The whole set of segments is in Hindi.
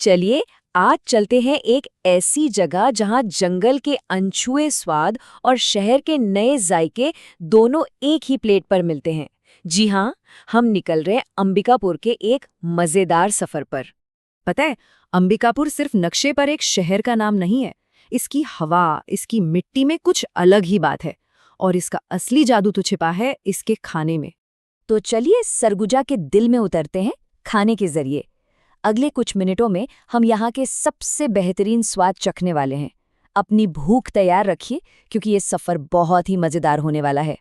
चलिए आज चलते हैं एक ऐसी जगह जहां जंगल के अनछुए स्वाद और शहर के नए जायके दोनों एक ही प्लेट पर मिलते हैं। जी हाँ, हम निकल रहे हैं अंबिकापुर के एक मजेदार सफर पर। पता है, अंबिकापुर सिर्फ नक्शे पर एक शहर का नाम नहीं है। इसकी हवा, इसकी मिट्टी में कुछ अलग ही बात है और इसका असली जादू तो छिपा है इसके खाने में। तो चलिए सरगुजा के दिल में उतरते हैं खाने के जरिए। अगले कुछ मिनटों में हम यहाँ के सबसे बेहतरीन स्वाद चखने वाले हैं। अपनी भूख तैयार रखिए क्योंकि ये सफ़र बहुत ही मज़ेदार होने वाला है।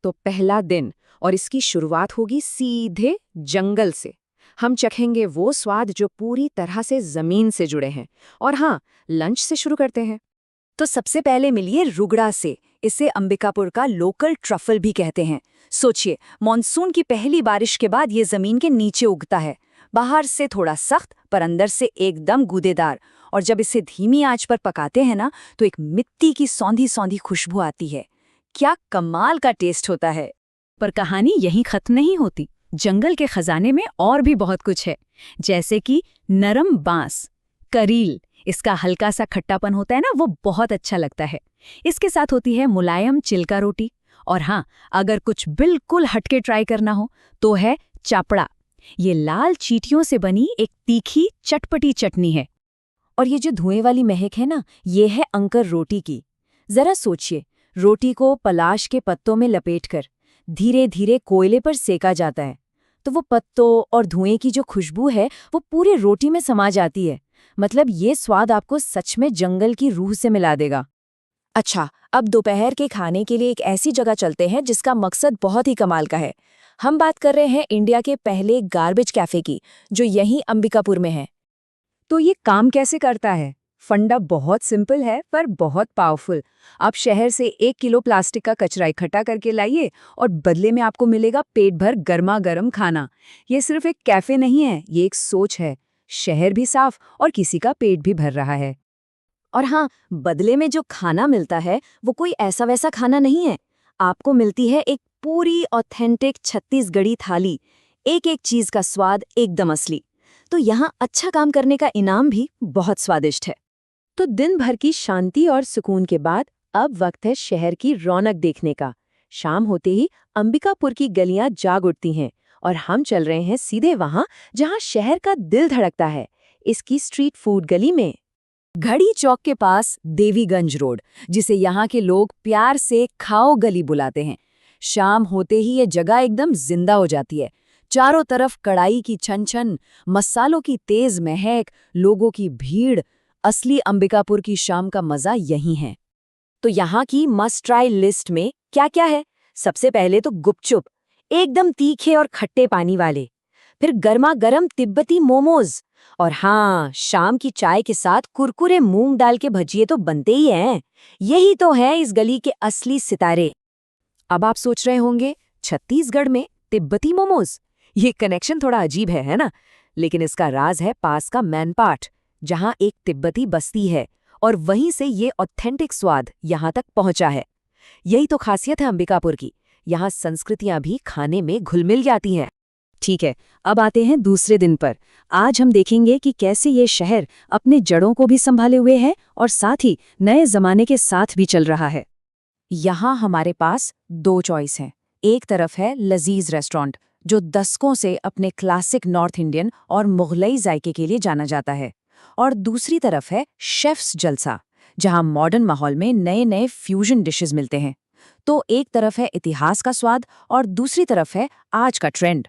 तो पहला दिन और इसकी शुरुआत होगी सीधे जंगल से। हम चखेंगे वो स्वाद जो पूरी तरह से ज़मीन से जुड़े हैं। और हाँ, लंच से शुरू करते हैं। तो सबसे पहले मिलिए रुगड़ा से। इसे अंबिकापुर का लोकल ट्रफल भी कहते हैं। सोचिए, मॉनसून की पहली बारिश के बाद ये ज़मीन के नीचे उगता है। बाहर से थोड़ा सख्त पर अंदर से एकदम गूदेदार। और जब इसे धीमी आंच पर पकाते हैं ना, तो एक मिट्टी की सौंधी सौंधी खुशबू आती है। क्या कमाल का टेस्ट होता है। पर कहानी यहीं खत्म नहीं होती। जंगल के खजाने में और भी बहुत कुछ है, जैसे कि नरम बांस, करील। इसका हल्का सा खट्टापन होता है ना, वो बहुत अच्छा लगता है। इसके साथ होती है मुलायम चिल्का रोटी। और हाँ, अगर कुछ बिल्कुल हटके ट्राई करना हो तो है चापड़ा। ये लाल चींटियों से बनी एक तीखी चटपटी चटनी है। और ये जो धुएं वाली महक है ना, ये है अंकर रोटी की। जरा सोचिए, रोटी को पलाश के पत्तों में लपेटकर धीरे धीरे कोयले पर सेका जाता है, तो वो पत्तों और धुएं की जो खुशबू है वो पूरी रोटी में समा जाती है। मतलब ये स्वाद आपको सच में जंगल की रूह से मिला देगा। अच्छा, अब दोपहर के खाने के लिए एक ऐसी जगह चलते हैं जिसका मकसद बहुत ही कमाल का है। हम बात कर रहे हैं इंडिया के पहले गार्बेज कैफे की, जो यहीं अंबिकापुर में है। तो ये काम कैसे करता है? फंडा बहुत सिंपल है पर बहुत पावरफुल। आप शहर से 1 किलो प्लास्टिक का कचरा इकट्ठा करके लाइए और बदले में आपको मिलेगा पेट भर गर्मा गर्म खाना। ये सिर्फ एक कैफे नहीं है, ये एक सोच है। शहर भी साफ और किसी का पेट भी भर रहा है। और हाँ, बदले में जो खाना मिलता है वो कोई ऐसा वैसा खाना नहीं है। आपको मिलती है एक पूरी ऑथेंटिक छत्तीसगढ़ी थाली। एक एक चीज का स्वाद एकदम असली। तो यहाँ अच्छा काम करने का इनाम भी बहुत स्वादिष्ट है। तो दिन भर की शांति और सुकून के बाद अब वक्त है शहर की रौनक देखने का। शाम होते ही अंबिकापुर की गलियां जाग उठती हैं और हम चल रहे हैं सीधे वहां जहां शहर का दिल धड़कता है, इसकी स्ट्रीट फूड गली में। घड़ी चौक के पास देवीगंज रोड, जिसे यहाँ के लोग प्यार से खाओ गली बुलाते हैं। शाम होते ही ये जगह एकदम जिंदा हो जाती है। चारों तरफ कढ़ाई की छन छन, मसालों की तेज महक, लोगों की भीड़। असली अंबिकापुर की शाम का मजा यही है। तो यहाँ की मस्ट ट्राई लिस्ट में क्या क्या है? सबसे पहले तो गुपचुप, एकदम तीखे और खट्टे पानी वाले। फिर गर्मा गर्म तिब्बती मोमोज। और हाँ, शाम की चाय के साथ कुरकुरे मूंग दाल के भजिए तो बनते ही हैं। यही तो है इस गली के असली सितारे। अब आप सोच रहे होंगे, छत्तीसगढ़ में तिब्बती मोमोज, ये कनेक्शन थोड़ा अजीब है ना? लेकिन इसका राज है पास का मैनपाट, जहां एक तिब्बती बस्ती है और वहीं से ये ऑथेंटिक स्वाद यहां तक पहुंचा है। यही तो खासियत है अंबिकापुर की। यहाँ संस्कृतियां भी खाने में घुल मिल जाती हैं। ठीक है, अब आते हैं दूसरे दिन पर। आज हम देखेंगे कि कैसे ये शहर अपने जड़ों को भी संभाले हुए है और साथ ही नए जमाने के साथ भी चल रहा है। यहाँ हमारे पास 2 चॉइस हैं। एक तरफ है लजीज रेस्टोरेंट, जो दशकों से अपने क्लासिक नॉर्थ इंडियन और मुगलई जायके के लिए जाना जाता है। और दूसरी तरफ है शेफ्स जलसा, जहाँ मॉडर्न माहौल में नए नए फ्यूजन डिशेस मिलते हैं। तो एक तरफ है इतिहास का स्वाद और दूसरी तरफ है आज का ट्रेंड।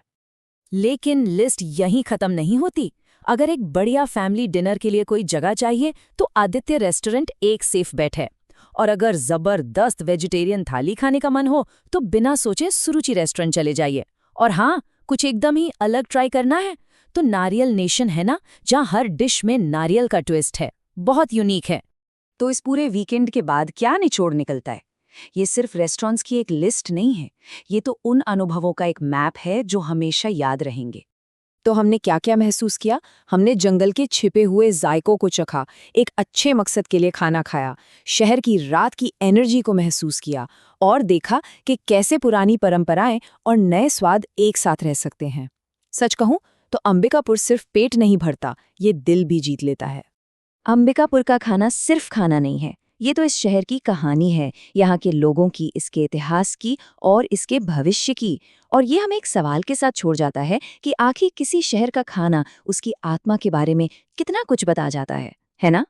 लेकिन लिस्ट यहीं खत्म नहीं होती। अगर एक बढ़िया फैमिली डिनर के लिए कोई जगह चाहिए तो आदित्य रेस्टोरेंट एक सेफ बेट है। और अगर जबरदस्त वेजिटेरियन थाली खाने का मन हो तो बिना सोचे सुरुचि रेस्टोरेंट चले जाइए। और हाँ, कुछ एकदम ही अलग ट्राई करना है तो नारियल नेशन है ना, जहाँ हर डिश में नारियल का ट्विस्ट है। बहुत यूनिक है। तो इस पूरे वीकेंड के बाद क्या निचोड़ निकलता है? ये सिर्फ रेस्टोरेंट्स की एक लिस्ट नहीं है, ये तो उन अनुभवों का एक मैप है जो हमेशा याद रहेंगे। तो हमने क्या क्या महसूस किया? हमने जंगल के छिपे हुए जायकों को चखा, एक अच्छे मकसद के लिए खाना खाया, शहर की रात की एनर्जी को महसूस किया और देखा कि कैसे पुरानी परंपराएं और नए स्वाद एक साथ रह सकते हैं। सच कहूं तो अंबिकापुर सिर्फ पेट नहीं भरता, ये दिल भी जीत लेता है। अंबिकापुर का खाना सिर्फ खाना नहीं है, ये तो इस शहर की कहानी है, यहाँ के लोगों की, इसके इतिहास की और इसके भविष्य की। और ये हमें एक सवाल के साथ छोड़ जाता है कि आखिर किसी शहर का खाना उसकी आत्मा के बारे में कितना कुछ बता जाता है ना?